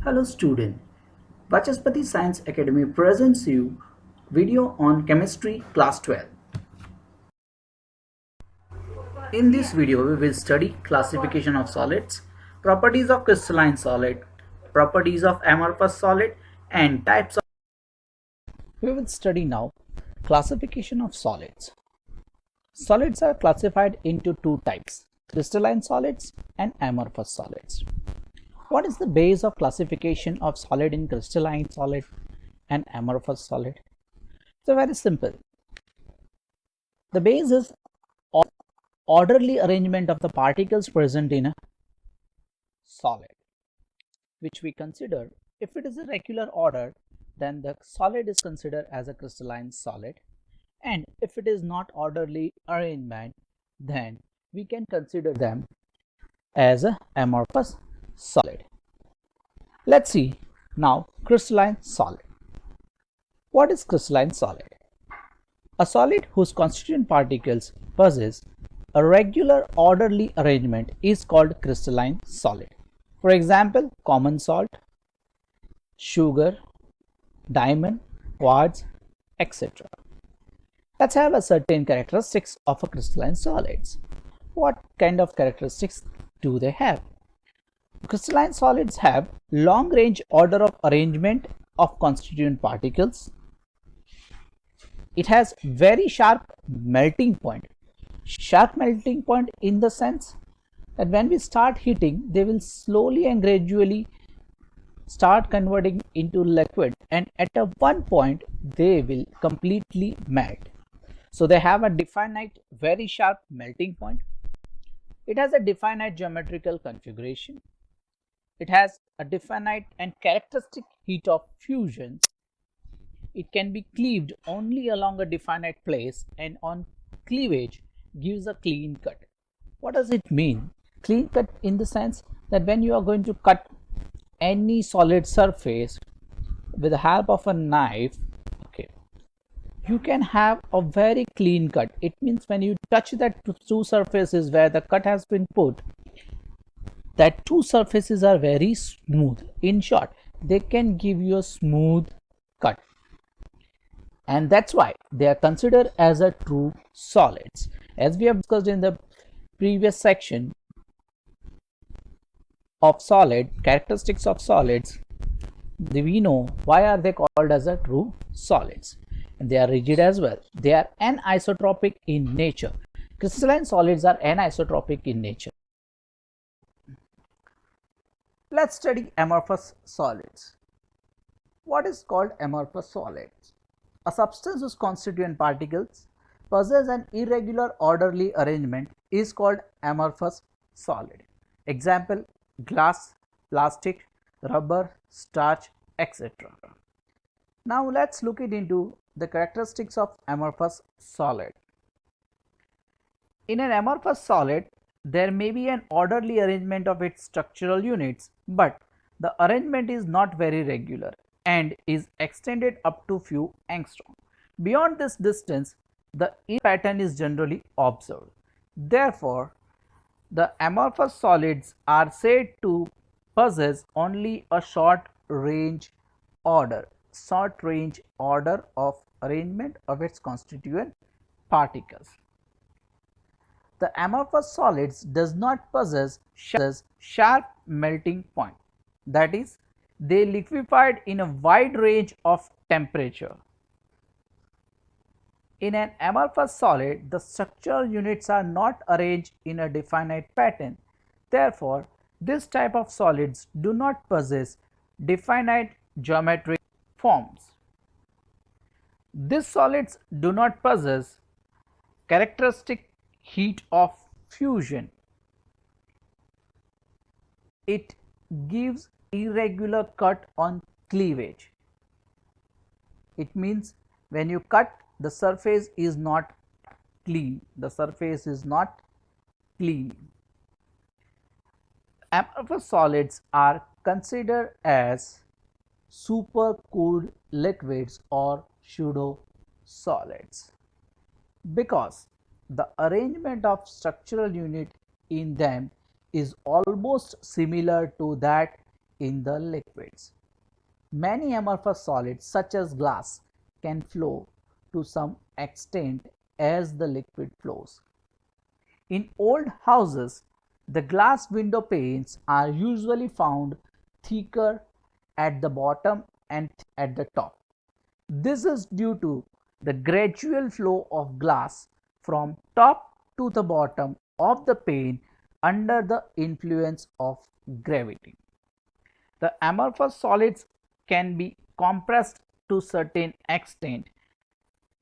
Hello student, Vachaspati Science Academy presents you video on chemistry class 12. In this video we will study classification of solids, properties of crystalline solid, properties of amorphous solid and types of. We will study now classification of solids. Solids are classified into two types, crystalline solids and amorphous solids. What is the base of classification of solid in crystalline solid and amorphous solid? So very simple. The base is orderly arrangement of the particles present in a solid, which we consider, if it is a regular order, then the solid is considered as a crystalline solid, and if it is not orderly arrangement, then we can consider them as a amorphous solid. Let's see now crystalline solid. What is crystalline solid? A solid whose constituent particles possess a regular orderly arrangement is called crystalline solid. For example, common salt, sugar, diamond, quartz, etc. Let's have a certain characteristics of a crystalline solids. What kind of characteristics do they have? Crystalline solids have long range order of arrangement of constituent particles. It has very sharp melting point. Sharp melting point in the sense that when we start heating, they will slowly and gradually start converting into liquid, and at a one point they will completely melt. So they have a definite very sharp melting point. It has a definite geometrical configuration. It has a definite and characteristic heat of fusion. It can be cleaved only along a definite place, and on cleavage gives a clean cut. What does it mean? Clean cut in the sense that when you are going to cut any solid surface with the help of a knife, okay, you can have a very clean cut. It means when you touch that two surfaces where the cut has been put, that two surfaces are very smooth. In short, they can give you a smooth cut, and that's why they are considered as a true solids. As we have discussed in the previous section of solid, characteristics of solids, we know why are they called as a true solids. And they are rigid as well. They are anisotropic in nature. Crystalline solids are anisotropic in nature. Let's study amorphous solids. What is called amorphous solids? A substance whose constituent particles possess an irregular orderly arrangement is called amorphous solid. Example: glass, plastic, rubber, starch, etc. Now let's look into the characteristics of amorphous solid. In an amorphous solid, there may be an orderly arrangement of its structural units, but the arrangement is not very regular and is extended up to few angstrom. Beyond this distance, the pattern is generally observed. Therefore, the amorphous solids are said to possess only a short range order of arrangement of its constituent particles. The amorphous solids does not possess sharp melting point, that is, they liquefied in a wide range of temperature. In an amorphous solid, the structural units are not arranged in a definite pattern. Therefore, this type of solids do not possess definite geometric forms. These solids do not possess characteristic heat of fusion. It gives irregular cut on cleavage. It means when you cut, the surface is not clean. Amorphous solids are considered as supercooled liquids or pseudo solids because the arrangement of structural unit in them is almost similar to that in the liquids. Many amorphous solids such as glass can flow to some extent as the liquid flows. In old houses, the glass window panes are usually found thicker at the bottom and at the top. This is due to the gradual flow of glass from top to the bottom of the pane under the influence of gravity. The amorphous solids can be compressed to certain extent.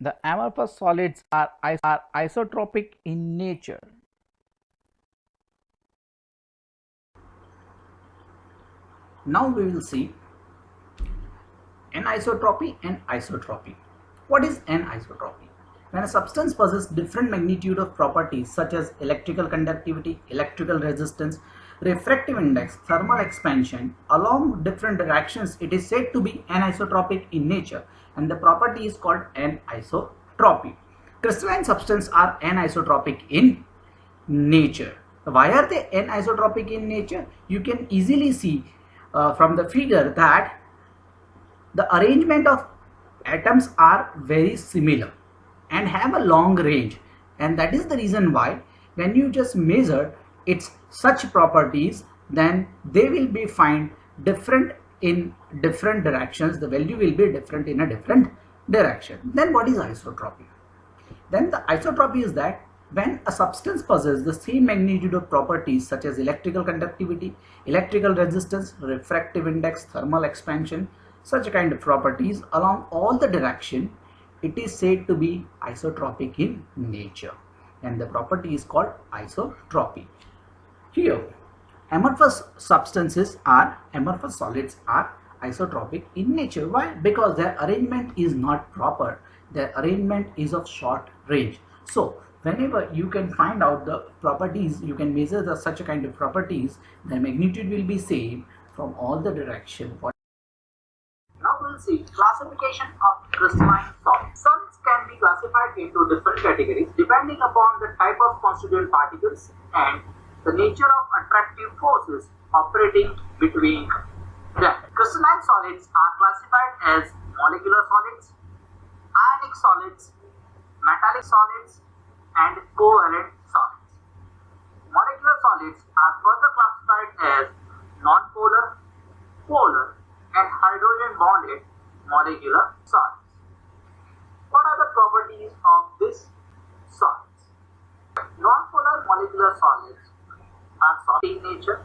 The amorphous solids are isotropic in nature. Now we will see anisotropy and isotropy. What is anisotropy? When a substance possesses different magnitude of properties such as electrical conductivity, electrical resistance, refractive index, thermal expansion along different directions, it is said to be anisotropic in nature, and the property is called anisotropy. Crystalline substances are anisotropic in nature. Why are they anisotropic in nature? You can easily see from the figure that the arrangement of atoms are very similar and have a long range, and that is the reason why when you just measure its such properties, then they will be find different in different directions. The value will be different in a different direction. Then what is isotropy? Then the isotropy is that when a substance possesses the same magnitude of properties such as electrical conductivity, electrical resistance, refractive index, thermal expansion, such kind of properties along all the direction, it is said to be isotropic in nature, and the property is called isotropy. Here, amorphous solids are isotropic in nature. Why? Because their arrangement is not proper. Their arrangement is of short range. So whenever you can find out the properties, you can measure the such a kind of properties, the magnitude will be same from all the direction. Now we will see classification of crystalline solids. Solids can be classified into different categories depending upon the type of constituent particles and the nature of attractive forces operating between them. Crystalline solids are classified as molecular solids, ionic solids, metallic solids, and covalent solids. Molecular solids are further classified as nonpolar, polar, and hydrogen bonded molecular solids. What are the properties of these solids? Nonpolar molecular solids are solid in nature,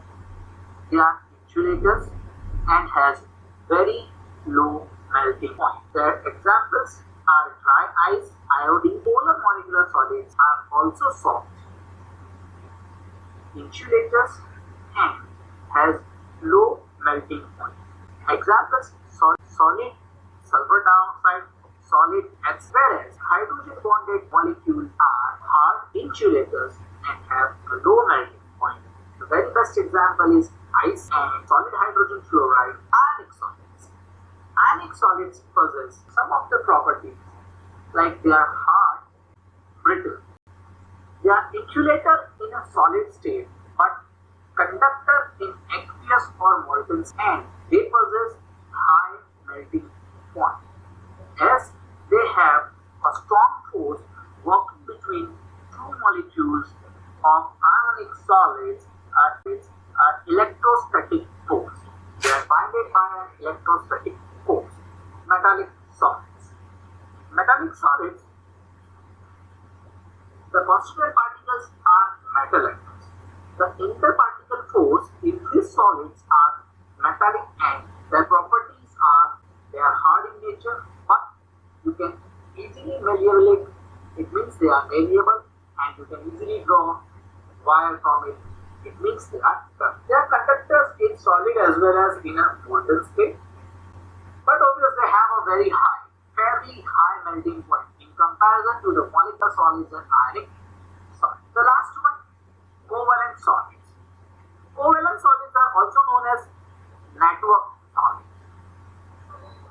they are insulators and has very low melting point. Their examples are dry ice, iodine. Polar molecular solids are also soft, insulators and has low melting point. Examples: solid sulfur dioxide, solid X, whereas hydrogen bonded molecules are hard insulators and have a low melting point. The very best example is ice and solid hydrogen fluoride. Ionic solids. Ionic solids possess some of the properties like they are hard, brittle. They are insulator in a solid state but conductor in aqueous or molten state, and they possess high melting point as they have a strong force working between two molecules of ionic solids are electrostatic force. They are binded by an electrostatic force. Metallic solids. Metallic solids, the constituent particles are metal atoms. The interparticle force in these solids are metallic and their properties are they are hard in nature, but you can easily manipulate. It means they are malleable and you can easily draw wire from it. It means they are tough. They are conductors in solid as well as in a molten state, but obviously they have a very high, fairly high melting point in comparison to the molecular solids and ionic solids. The last one, covalent solids. Covalent solids are also known as network solids.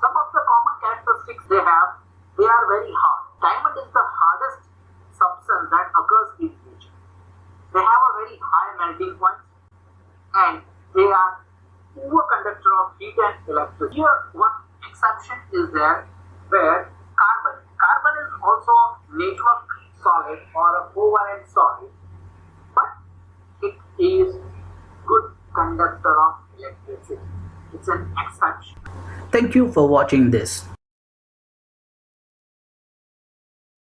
Some of the common characteristics they have, they are very hard. Diamond is the hardest substance that occurs in nature. They have a very high melting point and they are poor conductor of heat and electricity. Here one exception is there where carbon is also network solid or a covalent solid, but it is good conductor of electricity. It's an exception. Thank you for watching this.